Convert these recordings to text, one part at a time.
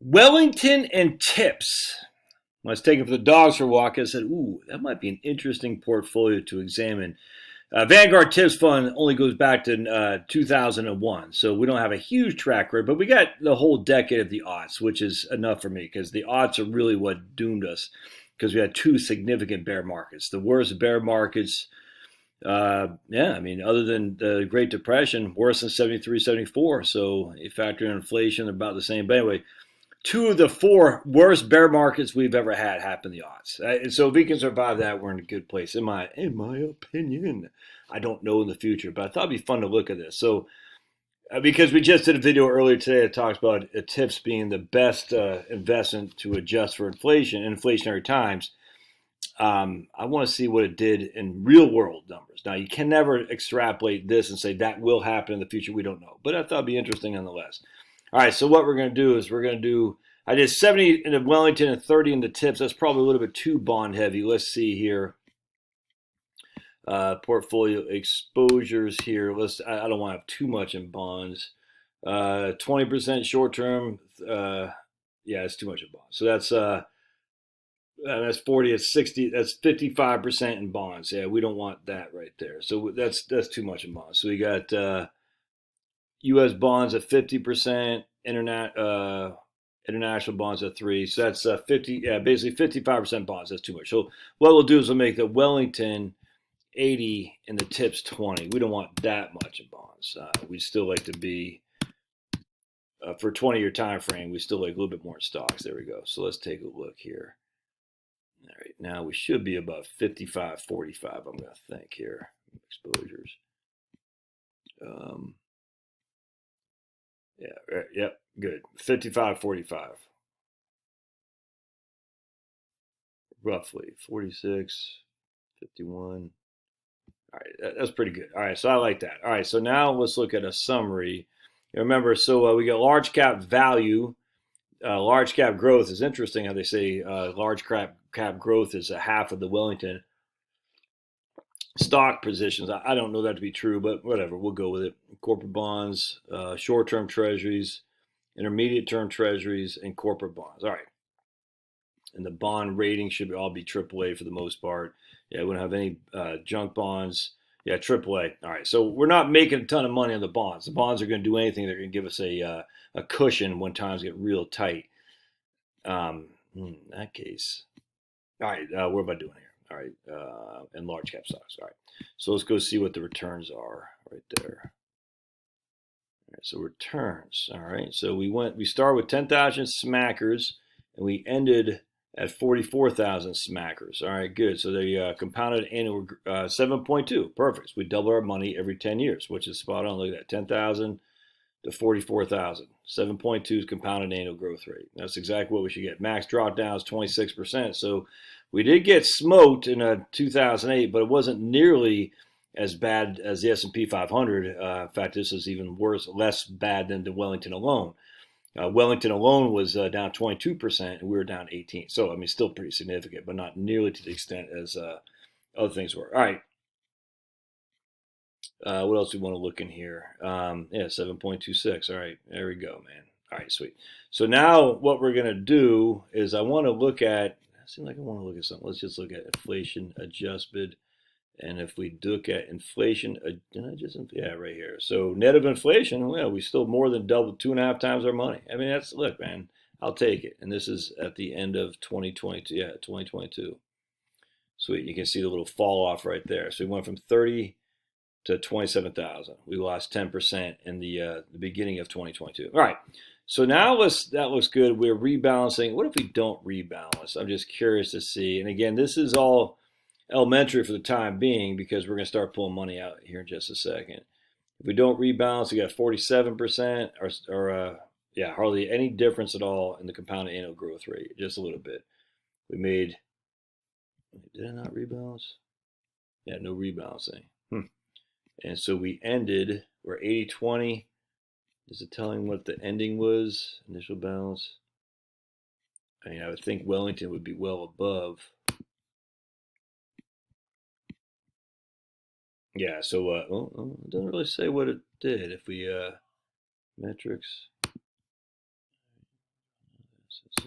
Wellington and tips. When I was taking for the dogs for a walk, I said, ooh, that might be an interesting portfolio to examine. Vanguard Tips Fund only goes back to 2001, so we don't have a huge track record, but we got the whole decade of the aughts, which is enough for me because the aughts are really what doomed us because we had two significant bear markets. The worst bear markets, other than the Great Depression, worse than 73, 74. So you factor in inflation, they're about the same. But anyway, two of the four worst bear markets we've ever had happened in the odds. And so if we can survive that, we're in a good place, in my opinion. I don't know in the future, but I thought it'd be fun to look at this. So because we just did a video earlier today that talks about tips being the best investment to adjust for inflation in inflationary times, I want to see what it did in real world numbers. Now, you can never extrapolate this and say that will happen in the future. We don't know, but I thought it'd be interesting nonetheless. All right, so what we're going to do is I did 70 into Wellington and 30 into tips. That's probably a little bit too bond heavy. Let's see here. Portfolio exposures here. I don't want to have too much in bonds. 20% short term. It's too much in bonds. So that's 40, that's 60, that's 55% in bonds. Yeah, we don't want that right there. So that's too much in bonds. So we got U.S. bonds at 50%, international bonds at 3%. So that's basically 55% bonds. That's too much. So what we'll do is we'll make the Wellington 80 and the tips 20. We don't want that much in bonds. We'd still like to be for 20-year time frame. We still like a little bit more in stocks. There we go. So let's take a look here. All right, now we should be about 55-45. I'm going to think here. Exposures. Yep, good. 55-45. Roughly 46, 51. All right, that's pretty good. All right, so I like that. All right, so now let's look at a summary. Remember, so we got large cap value, large cap growth is interesting how they say large cap growth is a half of the Wellington stock positions. I don't know that to be true, but whatever, we'll go with it. Corporate bonds, short-term treasuries, intermediate-term treasuries, and corporate bonds. All right. And the bond rating should all be AAA for the most part. Yeah, we don't have any junk bonds. Yeah, AAA. All right, so we're not making a ton of money on the bonds. The bonds are going to do anything. They're going to give us a cushion when times get real tight. In that case. All right, what am I doing here? All right, and large cap stocks. All right, so let's go see what the returns are right there. All right, so returns. All right, so we started with 10,000 smackers and we ended at 44,000 smackers. All right, good. So the compounded annual 7.2. Perfect. So we double our money every 10 years, which is spot on. Look at that, 10,000 to 44,000. 7.2 is compounded annual growth rate. That's exactly what we should get. Max drawdown is 26%. So we did get smoked in 2008, but it wasn't nearly as bad as the S&P 500. In fact, this is even worse, less bad than the Wellington alone. Wellington alone was down 22%, and we were down 18%. So, I mean, still pretty significant, but not nearly to the extent as other things were. All right. What else do we want to look in here? 7.26. All right, there we go, man. All right, sweet. So now what we're going to do is I want to look at, it seems like I want to look at something. Let's just look at inflation adjusted. And if we look at inflation, right here. So net of inflation, well, we still more than doubled 2.5 times our money. I mean, look, man, I'll take it. And this is at the end of 2022. Yeah, 2022. Sweet. You can see the little fall off right there. So we went from 30 to 27,000. We lost 10% in the beginning of 2022. All right. So now that looks good. We're rebalancing. What if we don't rebalance? I'm just curious to see. And again, this is all elementary for the time being because we're going to start pulling money out here in just a second. If we don't rebalance, we got 47% or hardly any difference at all in the compounded annual growth rate, just a little bit. Did I not rebalance? Yeah, no rebalancing. And so we ended, we're 80-20. Is it telling what the ending was? Initial balance? I mean, I would think Wellington would be well above. Yeah, so it doesn't really say what it did. If we metrics,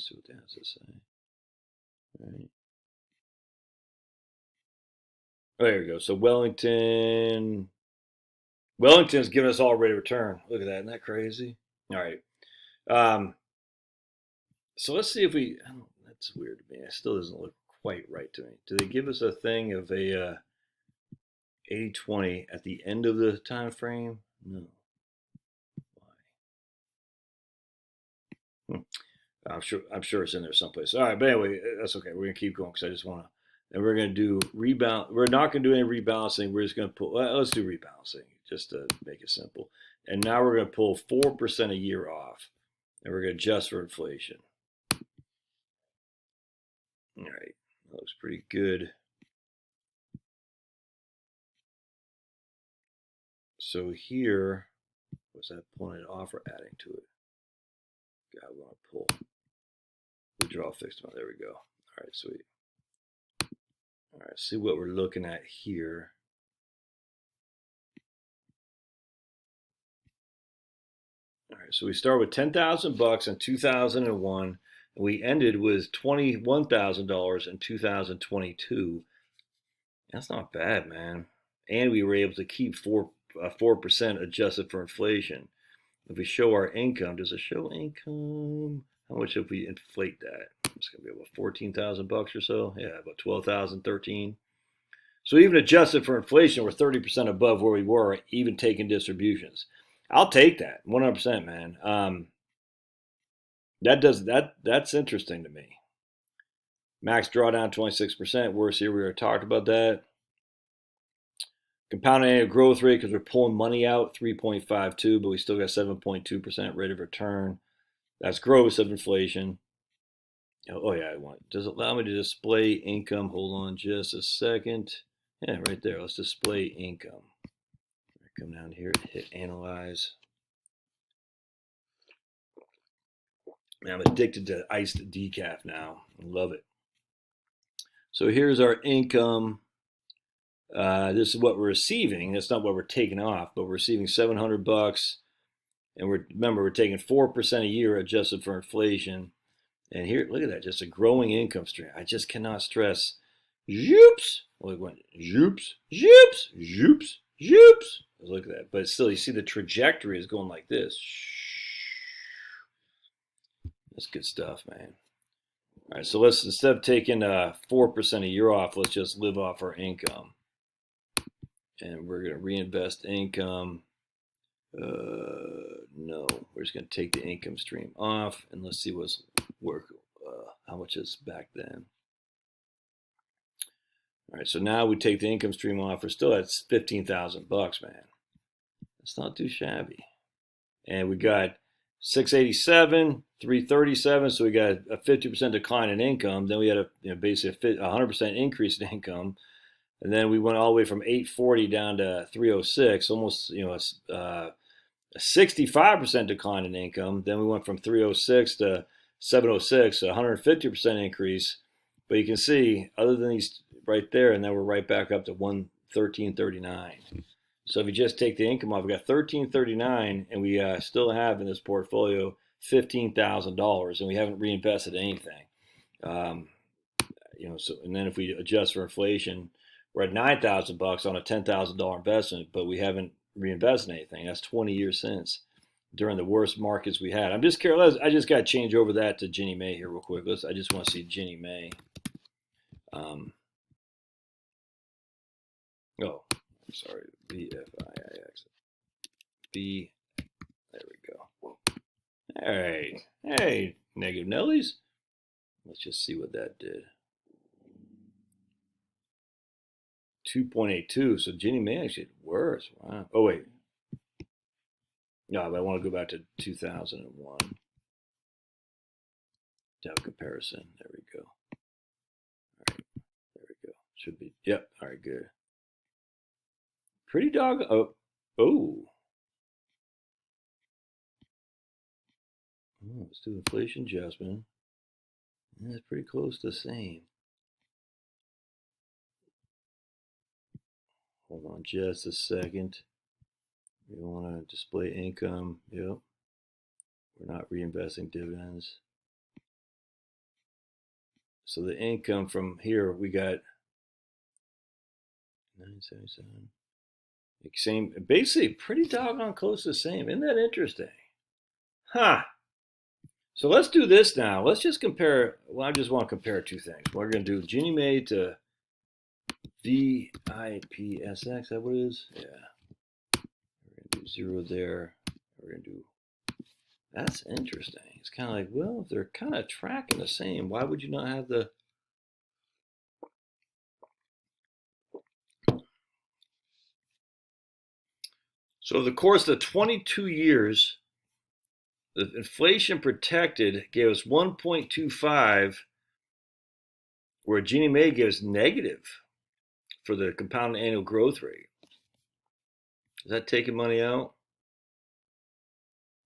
Let's see what that has to say. All right. Oh, there we go. So Wellington's giving us all rate of return. Look at that. Isn't that crazy? All right. So let's see if we. That's weird to me. It still doesn't look quite right to me. Do they give us a thing of a 80-20 at the end of the time frame? No. Why? I'm sure it's in there someplace. All right, but anyway, that's okay. We're gonna keep going because I just want to. And we're gonna do rebound. We're not gonna do any rebalancing. We're just gonna pull. Well, let's do rebalancing just to make it simple. And now we're gonna pull 4% a year off, and we're gonna adjust for inflation. All right, that looks pretty good. So here, was that pulling it off or adding to it? God, we want to pull. Withdraw fixed amount. There we go. All right, sweet. All right, see what we're looking at here. All right, so we start with $10,000 in 2001, and we ended with $21,000 in 2022. That's not bad, man. And we were able to keep 4% adjusted for inflation. If we show our income, does it show income? How much if we inflate that? It's gonna be about $14,000 or so. Yeah, about 12,013. So even adjusted for inflation, we're 30% above where we were, even taking distributions. I'll take that 100%, man. That's interesting to me. Max drawdown 26%. Worse here, we already talked about that. Compounded annual growth rate because we're pulling money out 3.52, but we still got 7.2% rate of return. That's gross of inflation. Oh yeah, does it allow me to display income? Hold on just a second. Yeah, right there. Let's display income. Come down here, hit analyze. Man, I'm addicted to iced decaf now. I love it. So here's our income. This is what we're receiving. That's not what we're taking off, but we're receiving $700, and remember we're taking 4% a year adjusted for inflation. And here, look at that, just a growing income stream. I just cannot stress. Zoops. Look, went zoops, zoops, zoops, zoops. Look at that. But still, you see the trajectory is going like this. That's good stuff, man. All right, so let's, instead of taking 4% a year off, let's just live off our income. And we're going to reinvest income. No, we're just going to take the income stream off, and let's see what's how much is back then. All right, so now we take the income stream off. We're still at $15,000, man. That's not too shabby. And we got 687, 337. So we got a 50% decline in income. Then we had basically a 100% increase in income. And then we went all the way from 840 down to 306, almost a 65% decline in income. Then we went from 306 to 706, a 150% increase. But you can see, other than these right there, and then we're right back up to 113.39. So if you just take the income off, we got $13.39, and we still have in this portfolio $15,000, and we haven't reinvested anything. So and then if we adjust for inflation, we're at $9,000 on a $10,000 investment, but we haven't reinvested anything. That's 20 years since, during the worst markets we had. I'm just curious. I just got to change over that to Ginnie Mae here real quick. I just want to see Ginnie Mae. Sorry, BFIIX. There we go. All right. Hey, negative Nellies. Let's just see what that did. 2.82. So Ginnie Mae actually did worse. Wow. Oh, wait. No, but I want to go back to 2001 to have a comparison. There we go. All right. There we go. Should be. Yep. All right. Good. Pretty dog. Oh. Let's do inflation adjustment. That's pretty close to the same. Hold on just a second. We want to display income. Yep. We're not reinvesting dividends. So the income from here, we got 977. Same, basically pretty doggone close to the same. Isn't that interesting? Huh. So let's do this now. Let's just compare. Well, I just want to compare two things. We're going to do Ginnie Mae to VIPSX. Is that what it is? Yeah. We're going to do 0 there. We're going to do. That's interesting. It's kind of like, well, if they're kind of tracking the same, why would you not have the. So over the course of the 22 years, the inflation protected gave us 1.25, where Ginnie Mae gives negative for the compounded annual growth rate. Is that taking money out?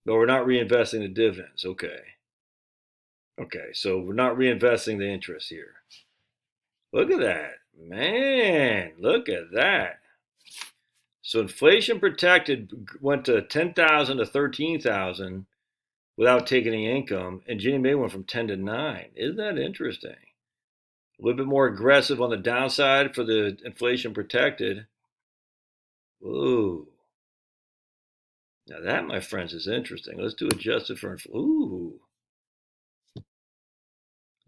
No, we're not reinvesting the dividends. Okay. Okay, so we're not reinvesting the interest here. Look at that. Man, look at that. So inflation protected went to 10,000 to 13,000 without taking any income, and Ginnie Mae went from 10 to 9. Isn't that interesting? A little bit more aggressive on the downside for the inflation protected. Ooh. Now that, my friends, is interesting. Let's do adjusted for inflation. Ooh.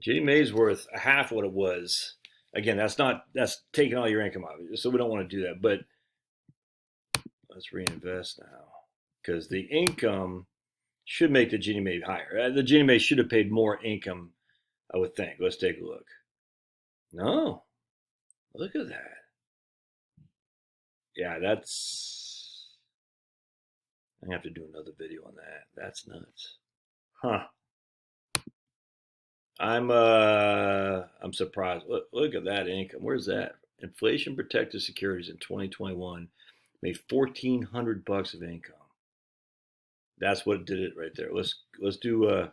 Ginnie Mae's worth half what it was. Again, that's taking all your income out, so we don't want to do that. But let's reinvest now, because the income should make the Ginnie Mae higher. The Ginnie Mae should have paid more income, I would think. Let's take a look. No, look at that. Yeah, that's. I have to do another video on that. That's nuts. Huh. I'm surprised. Look at that income. Where's that? Inflation protected securities in 2021 made $1,400 of income. That's what did it right there. Let's do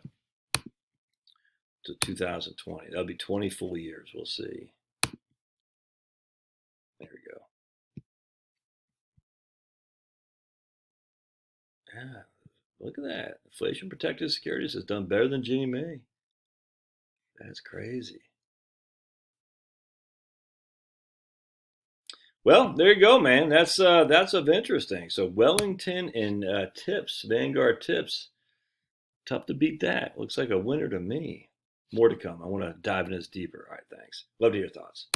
to 2020. That'll be 20 full years. We'll see. There we go. Yeah, look at that. Inflation protected securities has done better than Ginnie Mae. That's crazy. Well, there you go, man. That's of interesting. So Wellington and Tips, Vanguard Tips, tough to beat that. Looks like a winner to me. More to come. I want to dive into this deeper. All right, thanks. Love to hear your thoughts.